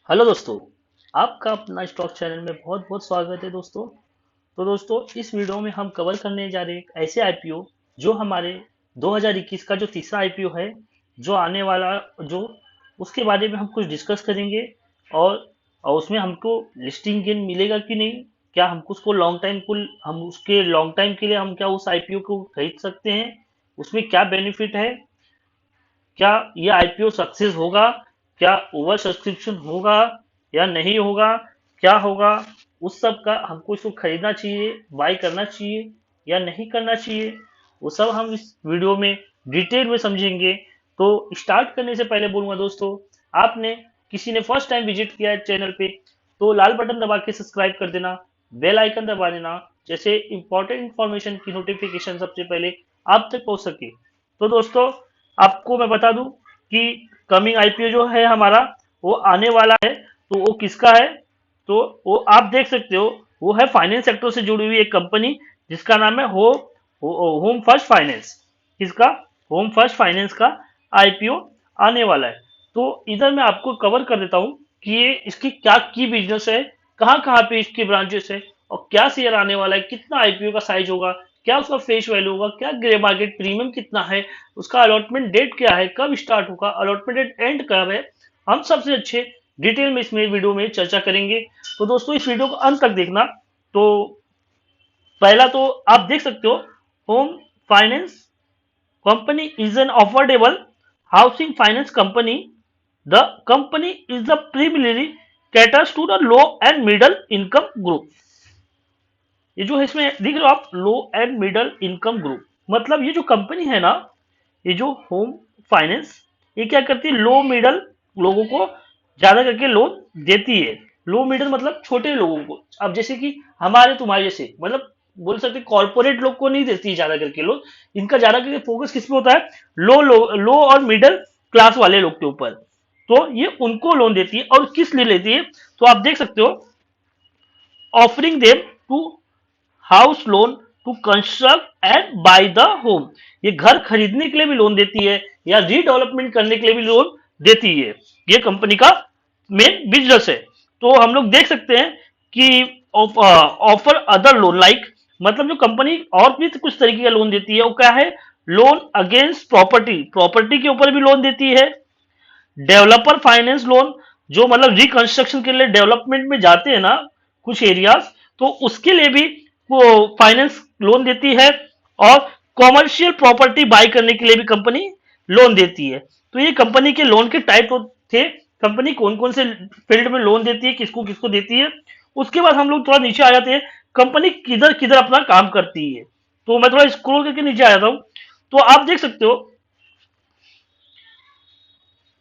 Hello दोस्तों। आपका अपना स्टॉक चैनल में बहुत बहुत स्वागत है दोस्तों। तो दोस्तों, इस वीडियो में हम कवर करने जा रहे हैं एक ऐसे आईपीओ जो हमारे 2021 का जो तीसरा आईपीओ है, जो आने वाला, जो उसके बारे में हम कुछ डिस्कस करेंगे। और, और उसमें हमको लिस्टिंग गेन मिलेगा कि नहीं, क्या हमको उसको लॉन्ग टाइम को, हम उसके लॉन्ग टाइम के लिए हम क्या उस आईपीओ को खरीद सकते हैं, उसमें क्या बेनिफिट है, क्या ये आईपीओ सक्सेस होगा, क्या ओवर सब्सक्रिप्शन होगा या नहीं होगा, क्या होगा, उस सब का हमको इसको खरीदना चाहिए, बाय करना चाहिए या नहीं करना चाहिए, वो सब हम इस वीडियो में डिटेल में समझेंगे। तो स्टार्ट करने से पहले बोलूंगा दोस्तों, आपने किसी ने फर्स्ट टाइम विजिट किया है चैनल पे, तो लाल बटन दबा के सब्सक्राइब कर देना, बेल आइकन दबा देना, जैसे इंपॉर्टेंट इंफॉर्मेशन की नोटिफिकेशन सबसे पहले आप तक पहुंच सके। तो दोस्तों, आपको मैं बता दूं कि कमिंग आईपीओ जो है हमारा, वो आने वाला है। तो वो किसका है, तो वो आप देख सकते हो, वो है फाइनेंस सेक्टर से जुड़ी हुई एक कंपनी जिसका नाम है होम फर्स्ट फाइनेंस। किसका? होम फर्स्ट फाइनेंस का आईपीओ आने वाला है। तो इधर मैं आपको कवर कर देता हूँ कि ये इसकी क्या की बिजनेस है, कहाँ कहाँ पे इसके ब्रांचेस है, और क्या शेयर आने वाला है, कितना आईपीओ का साइज होगा, क्या उसका फेस वैल्यू होगा, क्या ग्रे मार्केट प्रीमियम कितना है, उसका अलॉटमेंट डेट क्या है, कब स्टार्ट होगा, अलॉटमेंट डेट एंड कब है, हम सबसे अच्छे डिटेल में इसमें वीडियो में चर्चा करेंगे। तो दोस्तों, इस वीडियो को अंत तक देखना। तो पहला तो आप देख सकते हो, home finance company is an affordable housing finance company. The company is the primarily caters to the low and middle income group। ये जो है इसमें देख रहे हो आप, लो एंड मिडल इनकम ग्रुप, मतलब ये जो कंपनी है ना, ये जो होम फाइनेंस, ये क्या करती है, लो मिडल लोगों को ज्यादा करके लोन देती है। लो मिडल मतलब छोटे लोगों को, अब जैसे कि हमारे तुम्हारे जैसे, मतलब बोल सकते कॉर्पोरेट लोग को नहीं देती है ज्यादा करके लोन। इनका ज्यादा करके फोकस किस पे होता है, लो और मिडल क्लास वाले लोग के ऊपर। तो ये उनको लोन देती है, और किस लिए लेती है, तो आप देख सकते हो, offering them to house loan to construct and buy the home. ये घर खरीदने के लिए भी लोन देती है या रीडेवलपमेंट करने के लिए भी लोन देती है। ये कंपनी का मेन बिजनेस है। तो हम लोग देख सकते हैं कि ऑफर अदर लोन लाइक, मतलब जो कंपनी और भी कुछ तरीके का लोन देती है, वो क्या है, लोन अगेंस्ट प्रॉपर्टी, प्रॉपर्टी के ऊपर भी लोन देती है। डेवलपर फाइनेंस लोन, जो मतलब रिकंस्ट्रक्शन के लिए डेवलपमेंट में जाते हैं ना कुछ एरियाज, तो उसके लिए भी वो फाइनेंस लोन देती है। और कॉमर्शियल प्रॉपर्टी बाय करने के लिए भी कंपनी लोन देती है। तो ये कंपनी के लोन के टाइप थे, कंपनी कौन कौन से फील्ड में लोन देती है, किसको किसको देती है। उसके बाद हम लोग थोड़ा नीचे आ जाते हैं, कंपनी किधर किधर अपना काम करती है। तो मैं थोड़ा स्क्रॉल करके नीचे आ जाता हूँ। तो आप देख सकते हो,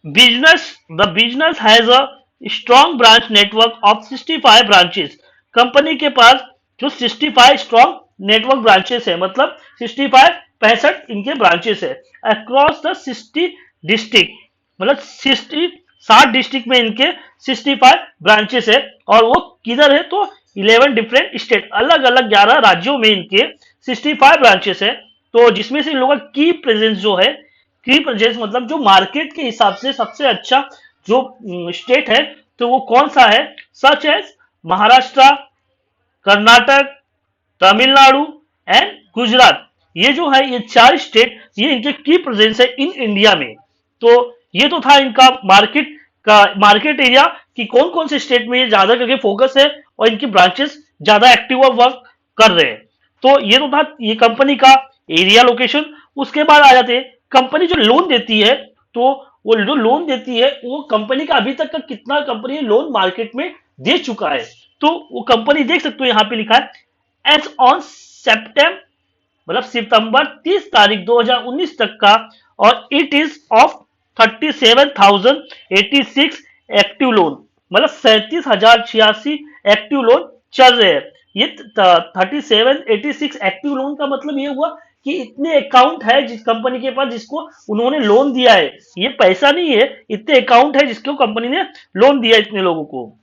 Business The business has a strong branch network of 65 branches. Company के पास जो 65 स्ट्रॉन्ग नेटवर्क ब्रांचेस है, मतलब 65 इनके ब्रांचेस है अक्रॉस द 60 डिस्ट्रिक्ट, मतलब 60 डिस्ट्रिक्ट में इनके 65 ब्रांचेस है। और वो किधर है, तो 11 डिफरेंट स्टेट, अलग अलग 11 राज्यों में इनके 65 ब्रांचेस है। तो जिसमें से इन लोगों का की प्रेजेंस जो है, की प्रेजेंस मतलब जो मार्केट के हिसाब से सबसे अच्छा जो स्टेट है, तो वो कौन सा है, such as Maharashtra, Karnataka, Tamil Nadu and Gujarat. ये जो है, ये 4 स्टेट, ये इनके की प्रेजेंस है इन इंडिया में। तो ये तो था इनका मार्केट का, मार्केट एरिया, कि कौन कौन से स्टेट में ये ज्यादा करके फोकस है और इनकी ब्रांचेस ज्यादा एक्टिव और वर्क कर रहे हैं। तो ये तो था ये कंपनी का एरिया लोकेशन। उसके बाद आ जाते हैं, कंपनी जो लोन देती है, तो वो जो लोन देती है, वो कंपनी का अभी तक का कितना कंपनी लोन मार्केट में दे चुका है। तो वो कंपनी देख सकते हो, यहाँ पे लिखा है एज ऑन सेप्टेम्बर, मतलब सितंबर 30 तारीख 2019 तक का। और it is of 37,086 active lone, मतलब 37,086 एक्टिव लोन चल रहे हैं। ये 3786 एक्टिव लोन का मतलब ये हुआ कि इतने अकाउंट है जिस कंपनी के पास, जिसको उन्होंने लोन दिया है। ये पैसा नहीं है, इतने अकाउंट है जिसको कंपनी ने लोन दिया इतने लोगों को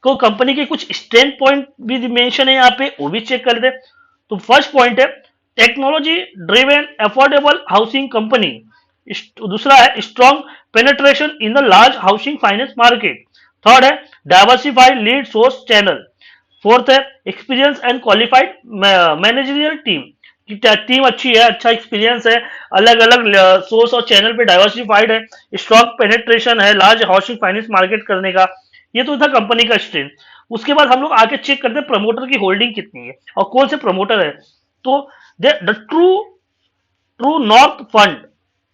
कंपनी के कुछ स्ट्रेंथ पॉइंट भी मेंशन है यहाँ पे, वो भी चेक कर लेते। तो फर्स्ट पॉइंट है technology driven affordable housing company. दूसरा है strong penetration in the large housing finance market. Third है diversified lead source channel. Fourth है experience and qualified managerial team, कि टीम अच्छी है, अच्छा एक्सपीरियंस है, अलग अलग सोर्स और चैनल पे डाइवर्सिफाइड है, स्ट्रॉन्ग पेनेट्रेशन है लार्ज हाउसिंग फाइनेंस मार्केट करने का। ये तो था कंपनी का स्ट्रेंथ। उसके बाद हम लोग आगे चेक करते हैं प्रमोटर की होल्डिंग कितनी है और कौन से प्रमोटर है। तो the true true north fund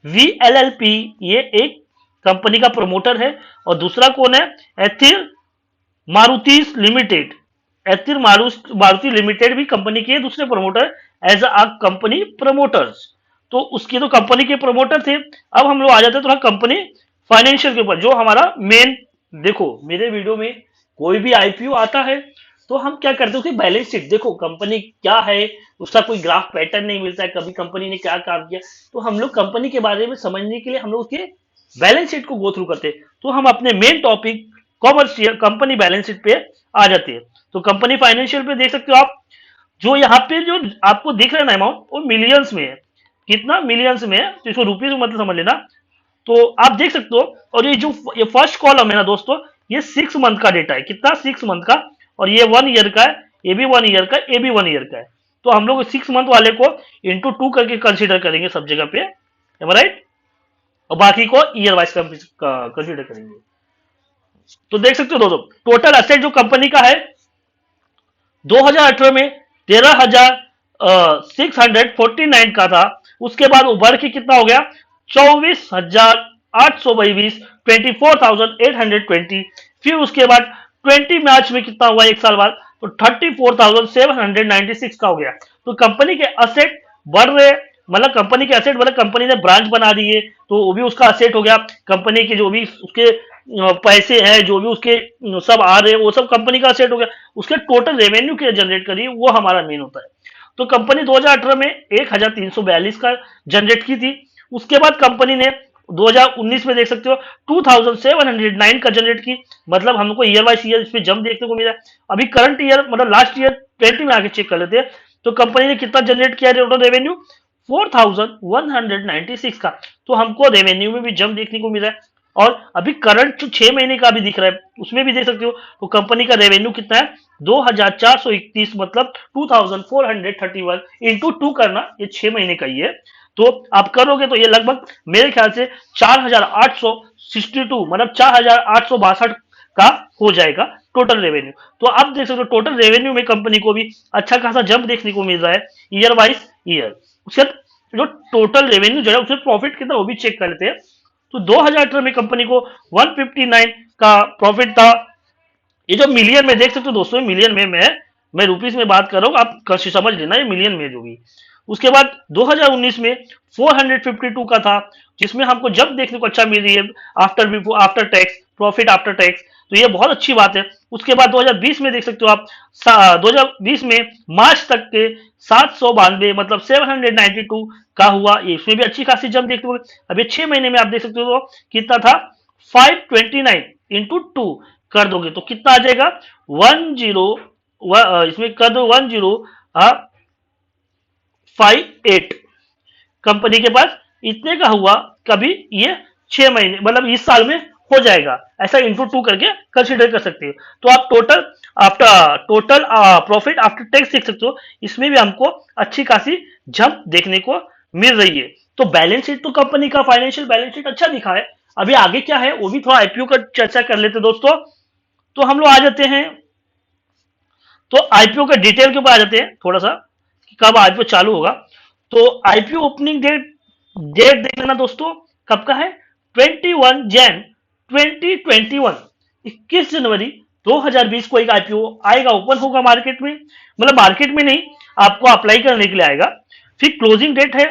VLLP, ये एक कंपनी का प्रमोटर है। और दूसरा कौन है, एथिर मारुति लिमिटेड। एथिर मारुति लिमिटेड भी कंपनी के दूसरे promoter as a company promoters. तो उसकी तो कंपनी के प्रमोटर थे। अब हम लोग आ जाते हैं थोड़ा कंपनी फाइनेंशियल के ऊपर, जो हमारा मेन। देखो मेरे वीडियो में कोई भी आईपीओ आता है तो हम क्या करते हैं, उसकी बैलेंस शीट देखो कंपनी क्या है, उसका कोई ग्राफ पैटर्न नहीं मिलता है, कभी कंपनी ने क्या काम किया। तो हम लोग कंपनी के बारे में समझने के लिए हम लोग उसके बैलेंस शीट को गो थ्रू करते हैं। तो हम अपने main topic commercial company balance sheet पे आ जाते हैं। तो कंपनी फाइनेंशियल पे देख सकते हो आप, जो यहाँ पे जो आपको दिख रहा है ना अमाउंट, वो मिलियंस में है। कितना मिलियंस में है, तो इसको रुपीज में मतलब समझ लेना। तो आप देख सकते हो। और ये जो ये फर्स्ट कॉलम है ना दोस्तों, ये 6 मंथ का डेटा है। कितना, 6 मंथ का। और ये 1 ईयर का है, ये भी 1 ईयर का, ये भी 1 ईयर का है। तो हम लोग 6 मंथ वाले को इंटू 2 करके कंसिडर करेंगे सब जगह पे, राइट। और बाकी को ईयर वाइज कंसिडर करेंगे। तो देख सकते हो दोस्तों, टोटल एसेट जो कंपनी का है 2018 में 13,649 का था। उसके बाद उभर के कितना हो गया, 24,822, 24,820। फिर उसके बाद 20 मार्च में कितना हुआ, एक साल बाद, तो 34,796 का हो गया। तो कंपनी के असेट बढ़ रहे, मतलब कंपनी के असेट, मतलब कंपनी ने ब्रांच बना दिए तो वो भी उसका असेट हो गया। कंपनी के जो भी उसके पैसे हैं, जो भी उसके सब आ रहे हैं, वो सब कंपनी का असेट हो गया। उसके टोटल रेवेन्यू के जनरेट करिए, वो हमारा मेन होता है। तो कंपनी 2018 में 1342 का जनरेट की थी। उसके बाद कंपनी ने 2019 में देख सकते हो 2709 का जनरेट की। मतलब हमको ईयर वाइज ईयर इस पे जंप देखने को मिला। अभी करंट ईयर मतलब लास्ट ईयर 20 में आके चेक कर लेते हैं, तो कंपनी ने कितना जनरेट किया टोटल रेवेन्यू, 4196 का। तो हमको रेवेन्यू में भी जंप देखने को मिला है। और अभी करंट जो 6 महीने का भी दिख रहा है, उसमें भी देख सकते हो। तो कंपनी का रेवेन्यू कितना है, 2431, मतलब 2431 इंटू 2 करना, ये 6 महीने का ही है। तो आप करोगे तो ये लगभग मेरे ख्याल से 4862, मतलब 4862 का हो जाएगा टोटल रेवेन्यू। तो आप देख सकते हो टोटल रेवेन्यू में कंपनी को भी अच्छा खासा जंप देखने को मिल रहा है ईयर वाइज ईयर। उसके जो टोटल रेवेन्यू जो है उसमें प्रॉफिट कितना, वो भी चेक कर लेते हैं। तो 2018 में कंपनी को 159 का प्रॉफिट था। ये जो मिलियन में देख सकते हो दोस्तों, मिलियन में मैं रुपीस में बात कर रहा हूँ, आप समझ लेना ये मिलियन में जो भी। उसके बाद 2019 में 452 का था, जिसमें हमको जब देखने को अच्छा मिल रही है after before after tax, profit after tax. तो ये बहुत अच्छी बात है। उसके बाद 2020 में देख सकते हो आप, 2020 में मार्च तक के 792, मतलब 792 का हुआ। ये इसमें भी अच्छी खासी जंप देखने को। अभी 6 महीने में आप देख सकते हो कितना था, 529 इंटू 2 कर दोगे तो कितना आ जाएगा, इसमें कर दो 1058 कंपनी के पास इतने का हुआ। कभी ये 6 महीने मतलब इस साल में हो जाएगा, ऐसा इंटू 2 करके कंसिडर कर सकते हो। तो आप टोटल प्रॉफिट आफ्टर टैक्स देख सकते हो, इसमें भी हमको अच्छी खासी जंप देखने को मिल रही है। तो बैलेंस शीट तो कंपनी का फाइनेंशियल बैलेंस शीट अच्छा दिखा है। अभी आगे क्या है वो भी थोड़ा आईपीओ का चर्चा कर लेते दोस्तों। तो हम लोग आ जाते हैं, तो आईपीओ का डिटेल के ऊपर आ जाते हैं थोड़ा सा, कि कब आईपीओ चालू होगा। तो आईपीओ ओपनिंग डेट डेट देख लेना दोस्तों, कब का है, 21 जैन 2021, 21 जनवरी 2020 को एक आईपीओ आएगा, ओपन होगा मार्केट में। मतलब मार्केट में नहीं, आपको अप्लाई करने के लिए आएगा। फिर क्लोजिंग डेट है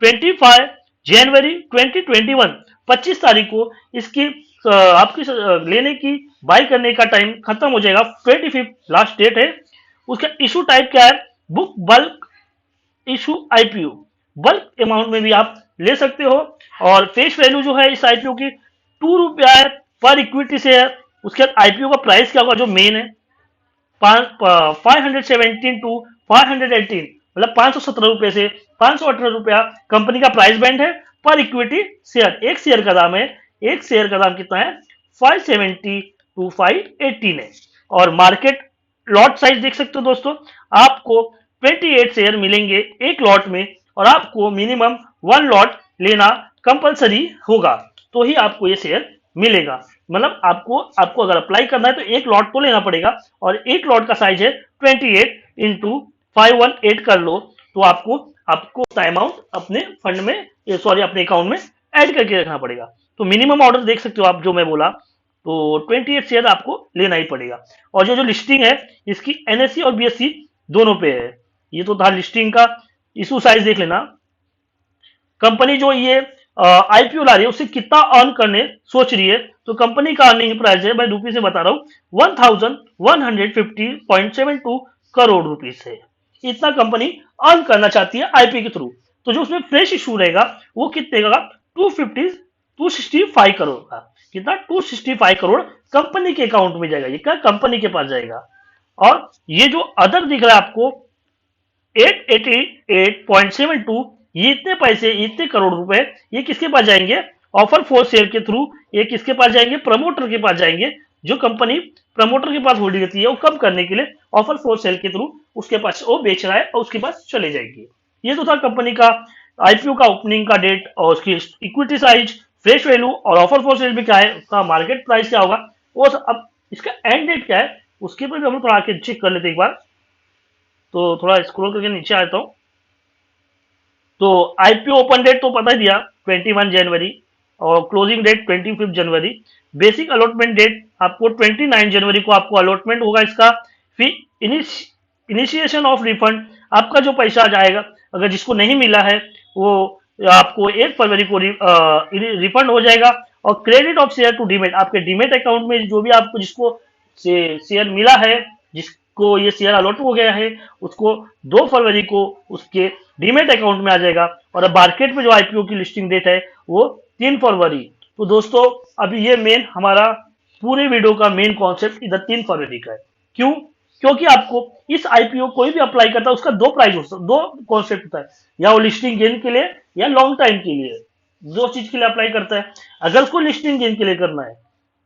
25 जनवरी 2021, 25 तारीख को इसकी आपकी लेने की बाई करने का टाइम खत्म हो जाएगा, 25 लास्ट डेट है। उसका इशू टाइप क्या है, book bulk issue IPO, bulk amount में भी आप ले सकते हो। और फेस वैल्यू जो है इस आईपीओ की 2 रुपया है पर इक्विटी से है। उसके बाद आईपीओ का प्राइस क्या होगा, जो मेन है 517 टू 518, मतलब 517 रुपए से 518 रुपया कंपनी का प्राइस बैंड है पर इक्विटी शेयर। एक शेयर का दाम है, एक शेयर का दाम कितना है, 570 2518 है। और मार्केट लॉट साइज देख सकते हो दोस्तों, आपको 28 शेयर मिलेंगे एक लॉट में, और आपको मिनिमम 1 लॉट लेना कंपलसरी होगा, तो ही आपको ये शेयर मिलेगा। मतलब आपको आपको अगर अप्लाई करना है तो एक लॉट तो लेना पड़ेगा, और एक लॉट का साइज है 28 इंटू 518 कर लो, तो आपको आपको अमाउंट अपने फंड में, सॉरी अपने अकाउंट में ऐड करके रखना पड़ेगा। तो मिनिमम ऑर्डर देख सकते हो आप, जो मैं बोला, तो 28 शेयर आपको लेना ही पड़ेगा। और जो जो लिस्टिंग है इसकी एनएससी और बीएससी दोनों पे है। ये तो था लिस्टिंग का। इशू साइज देख लेना, कंपनी जो ये आईपीओ ला रही है उससे कितना अर्न करने सोच रही है, तो कंपनी का अर्निंग प्राइस है, मैं रुपीज से बता रहा हूँ, 1150.72 करोड़ रुपीस है। इतना कंपनी अर्न करना चाहती है आईपीओ के थ्रू। तो जो उसमें फ्रेश इशू रहेगा वो कितने का, 265 करोड़ का। कितना, 265 करोड़ कंपनी के अकाउंट में जाएगा, ये क्या कंपनी के पास जाएगा। और ये जो अदर दिख रहा है आपको 888.72, ये इतने पैसे, इतने करोड़ रुपए, ये किसके पास जाएंगे, ऑफर फॉर सेल के थ्रू। ये किसके पास जाएंगे, प्रमोटर के पास जाएंगे। जो कंपनी प्रमोटर के पास होल्डिंग रहती है वो कम करने के लिए ऑफर फॉर सेल के थ्रू उसके पास वो बेच रहा है और उसके पास चले जाएंगे। ये तो था कंपनी का आईपीओ का ओपनिंग का डेट, और उसकी इक्विटी साइज, फेस वैल्यू, और ऑफर फॉर सेल भी क्या है, उसका मार्केट प्राइस क्या होगा वो सब। अब इसका एंड डेट क्या है उसके ऊपर भी हम थोड़ा आके चेक कर लेते एक बार। तो थोड़ा स्क्रॉल करके नीचे आता हूँ। तो आईपीओ ओपन डेट तो पता ही दिया 21 जनवरी, और क्लोजिंग डेट 25 जनवरी। बेसिक अलॉटमेंट डेट आपको 29 जनवरी को आपको अलॉटमेंट होगा इसका। फिर इनिशिएशन ऑफ रिफंड, आपका जो पैसा जाएगा अगर जिसको नहीं मिला है वो आपको 1 फरवरी को रिफंड हो जाएगा। और credit of share to demat, आपके डीमेट अकाउंट में जो भी आपको जिसको शेयर मिला है, जिसको ये शेयर अलॉट हो गया है, उसको 2 फरवरी को उसके डीमेट अकाउंट में आ जाएगा। और अब मार्केट में जो आईपीओ की लिस्टिंग डेट है वो 3 फरवरी। तो दोस्तों अभी ये मेन हमारा पूरे वीडियो का मेन कॉन्सेप्ट इधर 3 फरवरी का है। क्यों, क्योंकि आपको इस आईपीओ कोई भी अप्लाई करता है उसका दो प्राइस होता है, दो कॉन्सेप्ट होता है, या वो लिस्टिंग गेन के लिए या लॉन्ग टाइम के लिए, दो चीज के लिए अप्लाई करता है। अगर उसको लिस्टिंग गेन के लिए करना है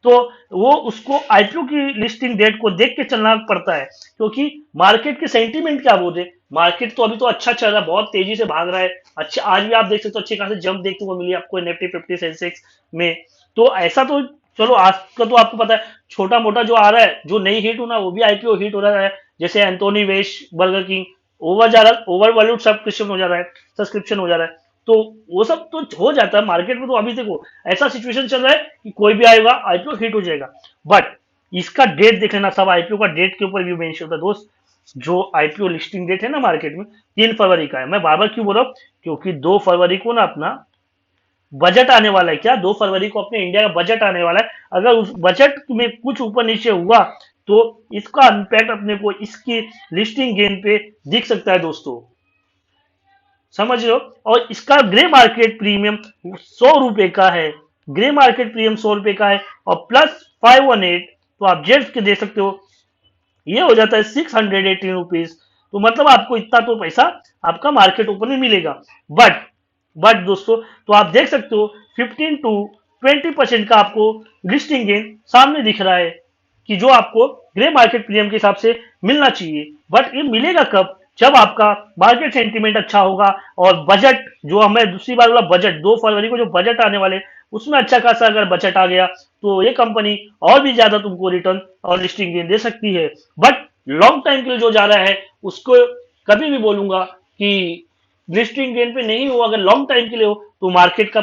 तो वो उसको आईपीओ की लिस्टिंग डेट को देख के चलना पड़ता है, क्योंकि मार्केट के सेंटीमेंट क्या बोल रहे। मार्केट तो अभी तो अच्छा चल रहा है, बहुत तेजी से भाग रहा है। अच्छा आज भी आप देख सकते हो अच्छे खासे जंप देखने को मिली आपको निफ्टी 50 सेंसेक्स में। तो ऐसा तो चलो आज का तो आपको पता है, छोटा मोटा जो आ रहा है, जो नहीं हिट होना वो भी आईपीओ हिट हो रहा है। जैसे एंथोनी वेश, बर्गर किंग, ओवर जा रहा, ओवर वैल्यूड सब्सक्रिप्शन हो जा रहा है, सब्सक्रिप्शन हो जा रहा है। तो वो सब तो हो जाता है मार्केट में। तो अभी देखो ऐसा सिचुएशन चल रहा है कि कोई भी आएगा आईपीओ हिट हो जाएगा। बट इसका डेट देख लेना, सब आईपीओ का डेट के ऊपर भी मेंशन होता है दोस्त। जो आईपीओ लिस्टिंग डेट है ना मार्केट में 3 फरवरी का है। मैं बार बार क्यों बोल रहा हूँ, क्योंकि 2 फरवरी को ना अपना बजट आने वाला है। क्या, 2 फरवरी को अपने इंडिया का बजट आने वाला है। अगर उस बजट में कुछ ऊपर नीचे हुआ तो इसका इम्पैक्ट अपने को इसकी लिस्टिंग गेन पे दिख सकता है दोस्तों, समझ रहे हो। और इसका ग्रे मार्केट प्रीमियम 100 रुपए का है, ग्रे मार्केट प्रीमियम 100 रुपए का है, और प्लस 518, तो आप जेड के दे सकते हो, ये हो जाता है 618 रुपीज। तो मतलब आपको इतना तो पैसा आपका मार्केट ओपन में मिलेगा। बट दोस्तों तो आप देख सकते हो 15 to 20% का आपको लिस्टिंग गेन सामने दिख रहा है, कि जो आपको ग्रे मार्केट प्रीमियम के हिसाब से मिलना चाहिए। बट ये मिलेगा कब, जब आपका मार्केट सेंटीमेंट अच्छा होगा, और बजट जो हमें दूसरी बार बोला, बजट 2 फरवरी को जो बजट आने वाले उसमें अच्छा खासा अगर बजट आ गया तो ये कंपनी और भी ज्यादा तुमको रिटर्न और लिस्टिंग गेन दे सकती है। बट लॉन्ग टाइम के लिए जो जा रहा है उसको कभी भी बोलूंगा कि लिस्टिंग गेन पे नहीं हो। अगर लॉन्ग टाइम के लिए हो तो मार्केट का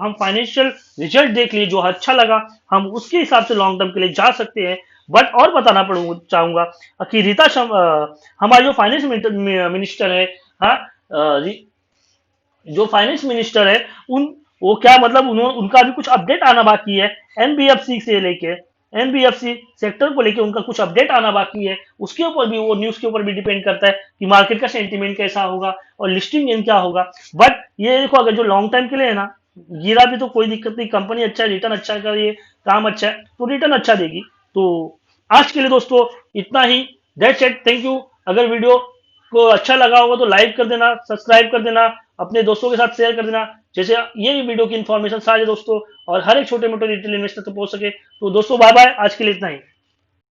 हम फाइनेंशियल रिजल्ट देख लिए, जो अच्छा लगा हम उसके हिसाब से लॉन्ग टर्म के लिए जा सकते हैं। बट और बताना चाहूंगा कि हमारे जो फाइनेंस मिनिस्टर है, हाँ, जो फाइनेंस मिनिस्टर है उन वो क्या मतलब उनका भी कुछ अपडेट आना बाकी है। एनबीएफसी से लेके एनबीएफसी सेक्टर को लेके उनका कुछ अपडेट आना बाकी है। उसके ऊपर भी, वो न्यूज के ऊपर भी डिपेंड करता है कि मार्केट का सेंटीमेंट कैसा होगा और लिस्टिंग गेन क्या होगा। बट ये देखो अगर जो लॉन्ग टाइम के लिए है ना, गिरा भी तो कोई दिक्कत नहीं, कंपनी अच्छा है, रिटर्न अच्छा कर रही है, काम अच्छा है तो रिटर्न अच्छा देगी। तो आज के लिए दोस्तों इतना ही, दैट्स इट, थैंक यू। अगर वीडियो को अच्छा लगा होगा तो लाइक कर देना, सब्सक्राइब कर देना, अपने दोस्तों के साथ शेयर कर देना, जैसे ये भी वीडियो की इन्फॉर्मेशन सारे दोस्तों और हर एक छोटे मोटे रिटेल इन्वेस्टर तक पहुंच सके। तो दोस्तों बाय बाय, आज के लिए इतना ही।